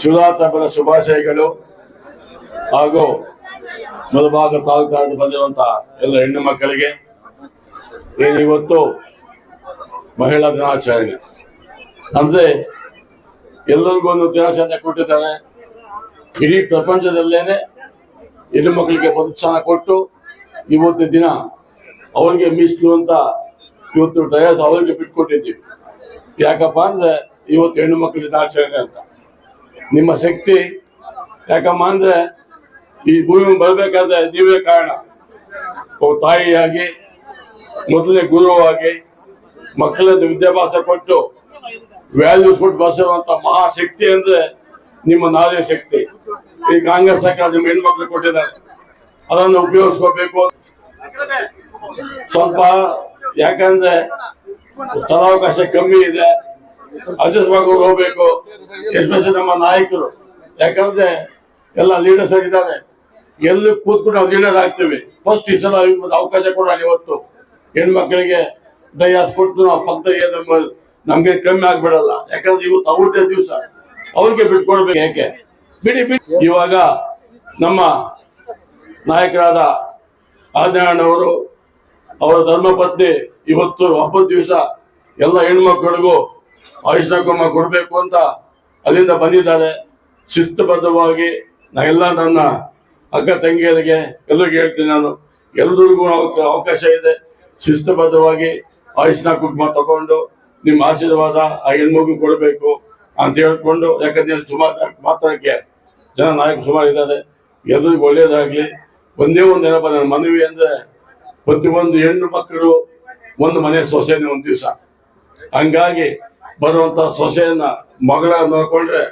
ಶಿವರಾತ್ರಿ ಹಬ್ಬದ ಶುಭಾಶಯಗಳು ಹಾಗೂ ಮುಳಬಾಗ ತಾಲೂಕು ಬಂದಿರುವಂತಹ ಎಲ್ಲ ಹೆಣ್ಣು ಮಕ್ಕಳಿಗೆ ಇವತ್ತು ಮಹಿಳಾ ದಿನಾಚರಣೆ ಅಂದ್ರೆ ಎಲ್ಲರಿಗೂ ಒಂದು ದಿನಾಚರಣೆ ಕೊಟ್ಟಿದ್ದಾರೆ. ಇಡೀ ಪ್ರಪಂಚದಲ್ಲೇನೆ ಹೆಣ್ಣು ಮಕ್ಕಳಿಗೆ ಪ್ರೋತ್ಸಾಹ ಕೊಟ್ಟು ಇವತ್ತು ದಿನ ಅವರಿಗೆ ಮೀಸಲು ಅಂತ ಇವತ್ತು ಡಯಸ್ ಅವರಿಗೆ ಬಿಟ್ಕೊಟ್ಟಿದ್ದೀವಿ. ಯಾಕಪ್ಪ ಅಂದ್ರೆ ಇವತ್ತು ಹೆಣ್ಣು ಮಕ್ಕಳ ದಿನಾಚರಣೆ ಅಂತ ನಿಮ್ಮ ಶಕ್ತಿ. ಯಾಕಮ್ಮ ಅಂದ್ರೆ ಈ ಭೂಮಿ ಬರಬೇಕಾದ್ರೆ ನೀವೇ ಕಾರಣ. ತಾಯಿಯಾಗಿ ಮೊದಲನೇ ಗುರುವಾಗಿ ಮಕ್ಕಳದ್ದು ವಿದ್ಯಾಭ್ಯಾಸ ಕೊಟ್ಟು ವ್ಯಾಲ್ಯೂಸ್ ಕೊಟ್ಟು ಬಸರುವಂತ ಮಹಾಶಕ್ತಿ ಅಂದ್ರೆ ನಿಮ್ಮ ನಾರಿ ಶಕ್ತಿ. ಈ ಕಾಂಗ್ರೆಸ್ ಸರ್ಕಾರ ನಿಮ್ಮ ಹೆಣ್ಮಕ್ಳು ಕೊಟ್ಟಿದ್ದಾರೆ, ಅದನ್ನು ಉಪಯೋಗಿಸ್ಕೋಬೇಕು. ಸ್ವಲ್ಪ ಯಾಕಂದ್ರೆ ಸ್ಥಳಾವಕಾಶ ಕಮ್ಮಿ ಇದೆ, ಅಡ್ಜಸ್ಟ್ ಮಾಡ್ಕೊಂಡು ಹೋಗ್ಬೇಕು. ಎಸ್ಪೆಷಲಿ ನಮ್ಮ ನಾಯಕರು, ಯಾಕಂದ್ರೆ ಎಲ್ಲ ಲೀಡರ್ಸ್ ಆಗಿದ್ದಾರೆ. ಎಲ್ಲಿ ಕೂತ್ಕೊಂಡು ನಾವು ಲೀಡರ್ ಆಗ್ತೀವಿ. ಫಸ್ಟ್ ಈ ಸಲ ಅವಕಾಶ ಕೊಡೋಣ. ಇವತ್ತು ಹೆಣ್ಮಕ್ಳಿಗೆ ಡಯಾಸ್ ಕೊಟ್ಟು ನಾವು ಪಕ್ಕದಾಗೆ ನಮ್ಗೆ ಕಮ್ಮಿ ಆಗ್ಬಿಡಲ್ಲ. ಯಾಕಂದ್ರೆ ಇವತ್ತು ಅವ್ರದ್ದೇ ದಿವಸ, ಅವ್ರಿಗೆ ಬಿಟ್ಕೊಡ್ಬೇಕು. ಯಾಕೆ ಬಿಡಿ. ಇವಾಗ ನಮ್ಮ ನಾಯಕರಾದ ಆದಿನಾರಾಯಣವರು ಅವರ ಧರ್ಮಪತ್ನಿ ಇವತ್ತು ಹಬ್ಬದ ದಿವಸ ಎಲ್ಲ ಹೆಣ್ಮಕ್ಳಿಗೂ ಆಯುಷ್ಮಾನ್ ಕುಮಾರ್ ಕೊಡ್ಬೇಕು ಅಂತ ಅಲ್ಲಿಂದ ಬಂದಿದ್ದಾರೆ. ಶಿಸ್ತುಬದ್ಧವಾಗಿ ನಾನೆಲ್ಲ ನನ್ನ ಅಕ್ಕ ತಂಗಿಯರಿಗೆ ಎಲ್ಲರಿಗೂ ಹೇಳ್ತೀನಿ, ನಾನು ಎಲ್ಲರಿಗೂ ಅವಕಾಶ ಇದೆ. ಶಿಸ್ತುಬದ್ಧವಾಗಿ ಆಯುಷ್ಮಾನ್ ಕುಮಾರ್ ತಗೊಂಡು ನಿಮ್ಮ ಆಶೀರ್ವಾದ ಆ ಹೆಣ್ಮಗು ಕೊಡಬೇಕು ಅಂತ ಹೇಳ್ಕೊಂಡು, ಯಾಕಂದ್ರೆ ಸುಮಾರು ಮಾತಾಡಕ್ಕೆ ಜನ ನಾಯಕರು ಸುಮಾರು ಇದ್ದಾರೆ. ಎಲ್ಲರಿಗೂ ಒಳ್ಳೇದಾಗ್ಲಿ. ಒಂದೇ ಒಂದು ಏನಪ್ಪ ನನ್ನ ಮನವಿ ಅಂದ್ರೆ, ಪ್ರತಿಯೊಂದು ಹೆಣ್ಣು ಮಕ್ಕಳು ಒಂದು ಮನೆ ಸೊಸೆನೇ ಒಂದು ದಿವಸ. ಹಂಗಾಗಿ ಬರುವಂತ ಸೊಸೆಯನ್ನ ಮಗಳ ನೋಡ್ಕೊಂಡ್ರೆ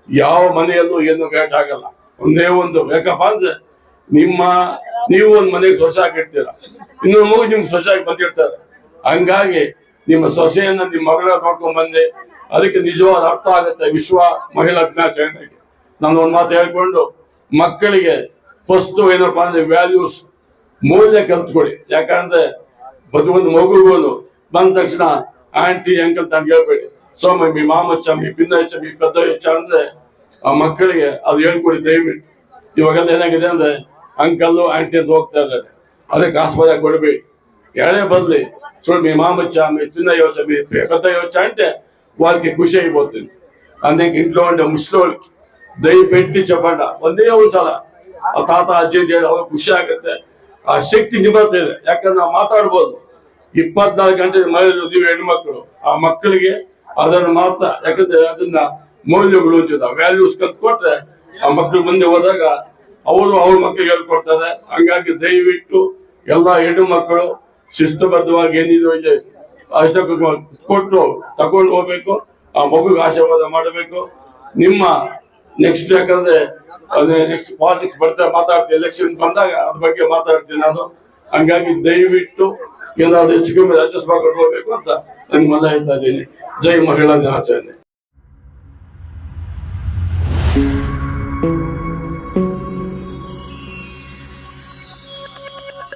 ಯಾವ ಮನೆಯಲ್ಲೂ ಏನು ಗೇಟ್ ಆಗಲ್ಲ. ಒಂದೇ ಒಂದು ಯಾಕಪ್ಪ ಅಂದ್ರೆ ನೀವು ಒಂದು ಮನೆಗೆ ಸೊಸೆ ಆಗಿರ್ತೀರ, ಇನ್ನೊಂದು ಮಗು ನಿಮ್ಗೆ ಸೊಸೆ ಆಗಿ ಬಂದಿರ್ತಾರೆ. ಹಂಗಾಗಿ ನಿಮ್ಮ ಸೊಸೆಯನ್ನ ನಿಮ್ಮ ಮಗಳ ನೋಡ್ಕೊಂಡ್ ಬಂದೆ, ಅದಕ್ಕೆ ನಿಜವಾದ ಅರ್ಥ ಆಗುತ್ತೆ ವಿಶ್ವ ಮಹಿಳಾ ದಿನಾಚರಣೆಗೆ. ನಾನು ಒಂದು ಮಾತು ಹೇಳ್ಕೊಂಡು, ಮಕ್ಕಳಿಗೆ ಫಸ್ಟ್ ಏನಪ್ಪಾ ಅಂದ್ರೆ ವ್ಯಾಲ್ಯೂಸ್ ಮೌಲ್ಯ ಕಲ್ತ್ಕೊಡಿ. ಯಾಕಂದ್ರೆ ಪ್ರತಿಯೊಂದು ಮಗುಗೂ ಬಂದ ತಕ್ಷಣ ಆಂಟಿ ಅಂಕಲ್ ಅಂತ ಹೇಳ್ಬೇಡಿ. ಸೋಮ ಮೀ ಮಾಮಚ್ಚ ಮೀ ಪಿನ್ನ ಹೆಚ್ಚ ಮೀ ಪೆದ್ದ ಹೆಚ್ಚ ಅಂದ್ರೆ ಆ ಮಕ್ಕಳಿಗೆ ಅದು ಹೇಳ್ಕೊಡಿ ದಯವಿಟ್ಟು. ಇವಾಗೆಲ್ಲ ಏನಾಗಿದೆ ಅಂದ್ರೆ ಅಂಕಲ್ಲು ಆಂಟಿ ಅಂತ ಹೋಗ್ತಾ ಇದ್ದಾರೆ, ಅದಕ್ಕೆ ಆಸ್ಪದ ಕೊಡಬೇಡಿ. ಎರಡೇ ಬದಲಿ చూడు మీ మామ వచ్చా, మీ చిన్న వచ్చా, మీ పెద్ద వచ్చా అంటే వాళ్ళకి ఖుషి అయిపోతుంది. అందుకే ఇంట్లో ఉండే ముసలికి దయపెట్టి చెప్పండి, ಒಂದೇ ಒಂದ್ಸಲ ಆ ತಾತ ಅಜ್ಜಿ ಹೇಳಿ ಅವ್ರಿಗೆ ಖುಷಿ ಆಗುತ್ತೆ. ಆ ಶಕ್ತಿ ನಿಭಾಯಿದೆ. ಯಾಕಂದ್ರೆ ನಾವು ಮಾತಾಡ್ಬೋದು 24 ಗಂಟೆ ಮಹಿಳೆಯರು, ನೀವು ಹೆಣ್ಮಕ್ಳು. ಆ ಮಕ್ಕಳಿಗೆ ಅದನ್ನು ಮಾತ್ರ, ಯಾಕಂದ್ರೆ ಅದನ್ನ ಮೌಲ್ಯಗಳು ಅಂತಿದ್ದ ವ್ಯಾಲ್ಯೂಸ್ ಕಲ್ತ್ಕೊಟ್ರೆ ಆ ಮಕ್ಕಳು ಮುಂದೆ ಹೋದಾಗ ಅವರು ಅವ್ರ ಮಕ್ಕಳಿಗೆ ಹೇಳ್ಕೊಡ್ತಾರೆ. ಹಂಗಾಗಿ ದಯವಿಟ್ಟು ಎಲ್ಲ ಹೆಣ್ಣು ಮಕ್ಕಳು ಶಿಸ್ತುಬದ್ಧವಾಗಿ ಏನಿದೆ ಅಷ್ಟ ಕೊಟ್ಟು ತಗೊಂಡು ಹೋಗ್ಬೇಕು. ಆ ಮಗುಗೆ ಆಶೀರ್ವಾದ ಮಾಡಬೇಕು. ನಿಮ್ಮ ನೆಕ್ಸ್ಟ್ ಯಾಕಂದ್ರೆ ನೆಕ್ಸ್ಟ್ ಪಾಲಿಟಿಕ್ಸ್ ಬರ್ತಾ ಮಾತಾಡ್ತೀನಿ, ಎಲೆಕ್ಷನ್ ಬಂದಾಗ ಅದ್ರ ಬಗ್ಗೆ ಮಾತಾಡ್ತೀನಿ ನಾನು. ಹಂಗಾಗಿ ದಯವಿಟ್ಟು ಏನಾದ್ರು ಹೆಚ್ಚು ಕಮ್ಮಿ ಅಡ್ಜಸ್ಟ್ ಮಾಡ್ಕೊಂಡು ಹೋಗ್ಬೇಕು ಅಂತ ನಂಗೆ ಮೊದಲ ಹೇಳ್ತಾ ಇದ್ದೀನಿ. ಜೈ ಮಹಿಳಾ ದಿನಾಚರಣೆ.